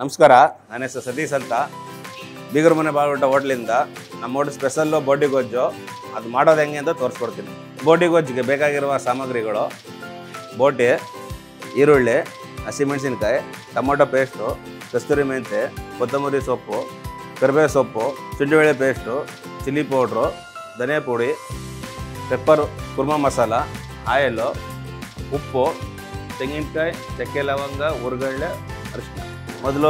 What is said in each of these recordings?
ನಮಸ್ಕಾರ, ನನ್ನ ಹೆಸರು ಸತೀಶ್ ಅಂತ. ಬೀಗರ ಮನೆ ಬಾಗಲಕೋಟೆ ಹೋಟ್ಲಿಂದ ನಮ್ಮ ಹೋಟೆಲ್ ಸ್ಪೆಷಲ್ಲು ಬೋಟಿ ಗೊಜ್ಜು. ಅದು ಮಾಡೋದು ಹೆಂಗೆ ಅಂತ ತೋರಿಸ್ಕೊಡ್ತೀನಿ. ಬೋಟಿ ಗೊಜ್ಜಿಗೆ ಬೇಕಾಗಿರುವ ಸಾಮಗ್ರಿಗಳು: ಬೋಟಿ, ಈರುಳ್ಳಿ, ಹಸಿಮೆಣಸಿನ್ಕಾಯಿ, ಟೊಮೊಟೊ ಪೇಸ್ಟು, ಕಸ್ತೂರಿ ಮೆಂತೆ, ಕೊತ್ತಂಬರಿ ಸೊಪ್ಪು, ಕರಿಬೇವು ಸೊಪ್ಪು, ಶುಂಠಿ ಪೇಸ್ಟು, ಚಿಲ್ಲಿ ಪೌಡ್ರು, ಧನಿಯಾ ಪುಡಿ, ಪೆಪ್ಪರು, ಕುರ್ಮಾ ಮಸಾಲ, ಆಯಿಲು, ಉಪ್ಪು, ತೆಂಗಿನಕಾಯಿ, ಚಕ್ಕೆ ಲವಂಗ, ಹುರ್ಗಡ್ಲೆ, ಅರಿಶಿನ. ಮೊದಲು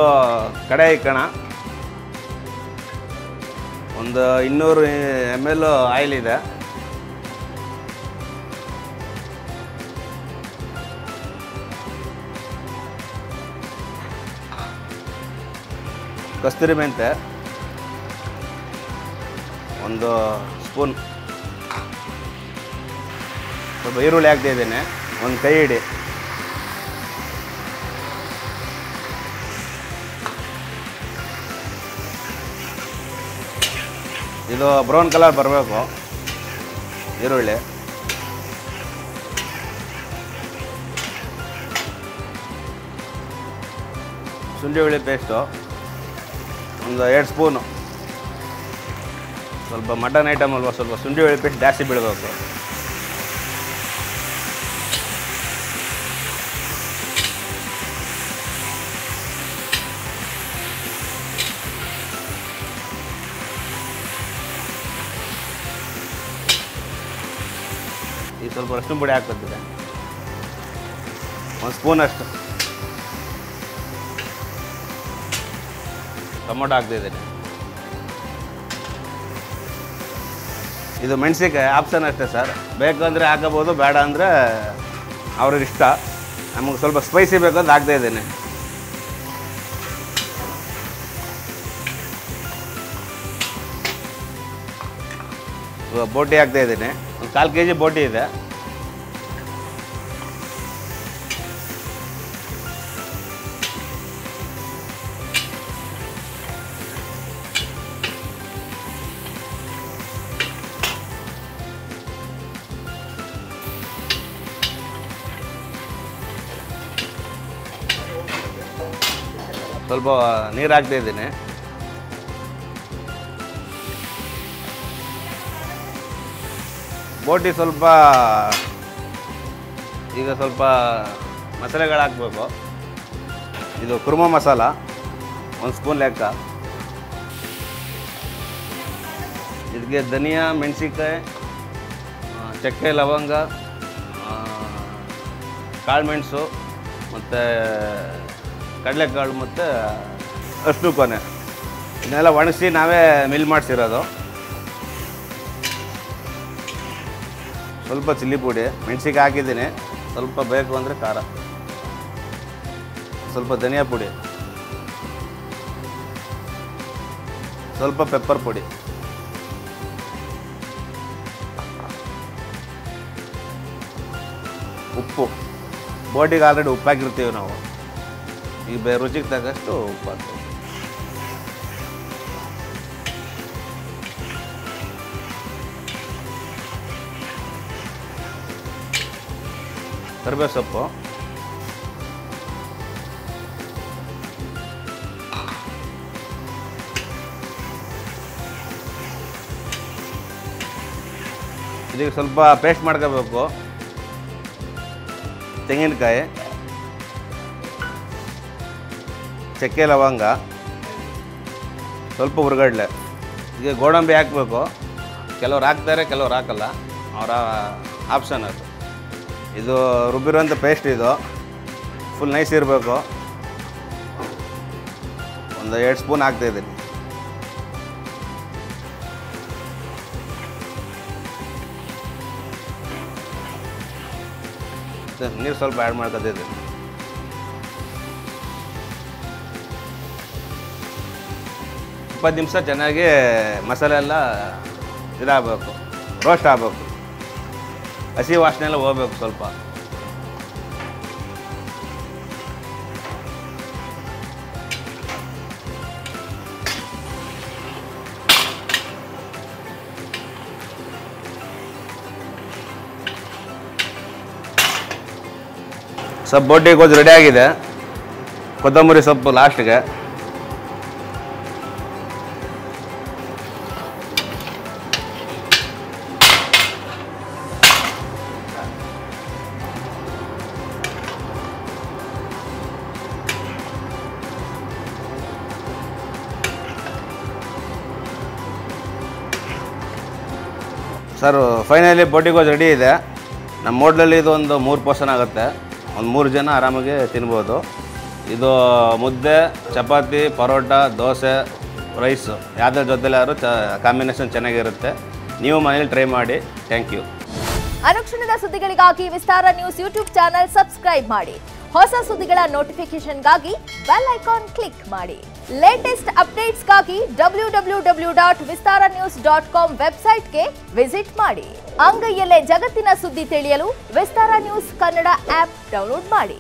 ಕಡಾಯಿ ಇಕ್ಕಣ. ಒಂದು 200 ml ಆಯಿಲ್ ಇದೆ. ಕಸ್ತೂರಿ ಮೆಂತೆ 1 ಸ್ಪೂನ್. ಸ್ವಲ್ಪ ಈರುಳ್ಳಿ ಹಾಕ್ತಿದ್ದೇನೆ, 1 ಕೈ ಹಿಡಿ. ಇದು ಬ್ರೌನ್ ಕಲರ್ ಬರಬೇಕು ಈರುಳ್ಳಿ. ಶುಂಠಿ ಪೇಸ್ಟು 2 ಸ್ಪೂನು. ಸ್ವಲ್ಪ ಮಟನ್ ಐಟಮ್ ಅಲ್ವಾ, ಸ್ವಲ್ಪ ಶುಂಠಿ ಪೇಸ್ಟ್ ಜಾಸ್ತಿ ಬೀಳಬೇಕು. ಈ ಸ್ವಲ್ಪ ಅರಿಶಿನ ಪುಡಿ ಹಾಕ್ತಿದ್ದೆ, 1 ಸ್ಪೂನ್ ಅಷ್ಟು. ಟೊಮೊಟೊ ಹಾಕ್ತಿದ್ದೀನಿ. ಇದು ಮೆಣಸಿನ್ಕಾಯಿ ಆಪ್ಷನ್ ಅಷ್ಟೇ ಸರ್, ಬೇಕಂದರೆ ಹಾಕಬೋದು, ಬೇಡ ಅಂದರೆ ಅವ್ರಿಗೆ ಇಷ್ಟ. ನಮಗೆ ಸ್ವಲ್ಪ ಸ್ಪೈಸಿ ಬೇಕಂತ ಹಾಕ್ತಾಯಿದ್ದೀನಿ. ಬೋಟಿ ಹಾಕ್ತಾಯಿದ್ದೀನಿ, 1/4 kg ಬೋಟಿ ಇದೆ. ಸ್ವಲ್ಪ ನೀರು ಹಾಕ್ತಾಯಿದ್ದೀನಿ. ಬೋಟಿ ಸ್ವಲ್ಪ ಈಗ ಸ್ವಲ್ಪ ಮಸಾಲೆಗಳು ಹಾಕಬೇಕು. ಇದು ಕುರ್ಮಾ ಮಸಾಲ 1 ಸ್ಪೂನ್ ಲೆಕ್ಕ. ಇದಕ್ಕೆ ಧನಿಯಾ, ಮೆಣಸಿನ್ಕಾಯಿ, ಚಕ್ಕೆ ಲವಂಗ, ಕಾಳು ಮೆಣಸು ಮತ್ತು ಕಡಲೆಕಾಳು ಮತ್ತು ಅಷ್ಟು ಕೊನೆ ಇದನ್ನೆಲ್ಲ ಒಣಗಿಸಿ ನಾವೇ ಮಿಲ್ ಮಾಡಿಸಿರೋದು. ಸ್ವಲ್ಪ ಚಿಲ್ಲಿ ಪುಡಿ, ಮೆಣಸಿನ್ಕಾಯಿ ಹಾಕಿದ್ದೀನಿ. ಸ್ವಲ್ಪ ಬೇಕು ಅಂದರೆ ಖಾರ, ಸ್ವಲ್ಪ ಧನಿಯಾ ಪುಡಿ, ಸ್ವಲ್ಪ ಪೆಪ್ಪರ್ ಪುಡಿ, ಉಪ್ಪು. ಬೋಟಿಗೆ ಆಲ್ರೆಡಿ ಉಪ್ಪು ಹಾಕಿರ್ತೀವಿ ನಾವು. ಈಗ ರುಚಿಗೆ ತಕ್ಕಷ್ಟು ಉಪ್ಪು ಹಾಕ್ತೀವಿ. ಕರಿಬೇವು ಸೊಪ್ಪು, ಇದಕ್ಕೆ ಸ್ವಲ್ಪ ಪೇಸ್ಟ್ ಮಾಡ್ಕೋಬೇಕು. ತೆಂಗಿನಕಾಯಿ, ಚಕ್ಕೆ ಲವಂಗ, ಸ್ವಲ್ಪ ಹುರ್ಗಡ್ಲೆ. ಈಗ ಗೋಡಂಬಿ ಹಾಕಬೇಕು. ಕೆಲವ್ರು ಹಾಕ್ತಾರೆ, ಕೆಲವ್ರು ಹಾಕಲ್ಲ, ಅವರ ಆಪ್ಷನ್ ಅದು. ಇದು ರುಬ್ಬಿರುವಂಥ ಪೇಸ್ಟ್, ಇದು ಫುಲ್ ನೈಸ್ ಇರಬೇಕು. 2 ಸ್ಪೂನ್ ಹಾಕ್ತಾಯಿದ್ದೀನಿ. ನೀರು ಸ್ವಲ್ಪ ಆ್ಯಡ್ ಮಾಡ್ಕೊತಿದ್ದೀನಿ. ಇಪ್ಪತ್ತು ನಿಮಿಷ ಚೆನ್ನಾಗಿ ಮಸಾಲೆ ಎಲ್ಲ ಇದಾಗಬೇಕು, ರೋಸ್ಟ್ ಆಗಬೇಕು. ಹಸಿ ವಾಸನೆ ಎಲ್ಲ ಹೋಗ್ಬೇಕು ಸ್ವಲ್ಪ. सब बोटी गोज रेडी आगे कोतंबरी सोप्पु लास्ट गे ಸರ್ ಫೈನಲಿ ಬೋಟಿ ಗೋಜ್ ರೆಡಿ ಇದೆ. ನಮ್ಮ ಹೋಟ್ಲಲ್ಲಿ ಇದು ಒಂದು 3 ಪರ್ಸನ್ ಆಗುತ್ತೆ. ಒಂದು 3 ಜನ ಆರಾಮಾಗಿ ತಿನ್ಬೋದು. ಇದು ಮುದ್ದೆ, ಚಪಾತಿ, ಪರೋಟ, ದೋಸೆ, ರೈಸು ಯಾವುದ್ರ ಜೊತೆಲಾದ್ರೂ ಕಾಂಬಿನೇಷನ್ ಚೆನ್ನಾಗಿರುತ್ತೆ. ನೀವು ಮನೇಲಿ ಟ್ರೈ ಮಾಡಿ. Thank you. ಅನುಕ್ಷಣದ ಸುದ್ದಿಗಳಿಗಾಗಿ Vistara news YouTube channel subscribe ಮಾಡಿ. ಹೊಸ ಸುದ್ದಿಗಳ ನೋಟಿಫಿಕೇಶನ್ಗಾಗಿ ಬೆಲ್ ಐಕಾನ್ ಕ್ಲಿಕ್ ಮಾಡಿ. ಲೇಟೆಸ್ಟ್ ಅಪ್ಡೇಟ್ಸ್ಗಾಗಿ www.vistaranews.com ವೆಬ್ಸೈಟ್ಗೆ ವಿಸಿಟ್ ಮಾಡಿ. ಅಂಗೈಯಲ್ಲೇ ಜಗತ್ತಿನ ಸುದ್ದಿ ತಿಳಿಯಲು Vistara news Kannada app download ಮಾಡಿ.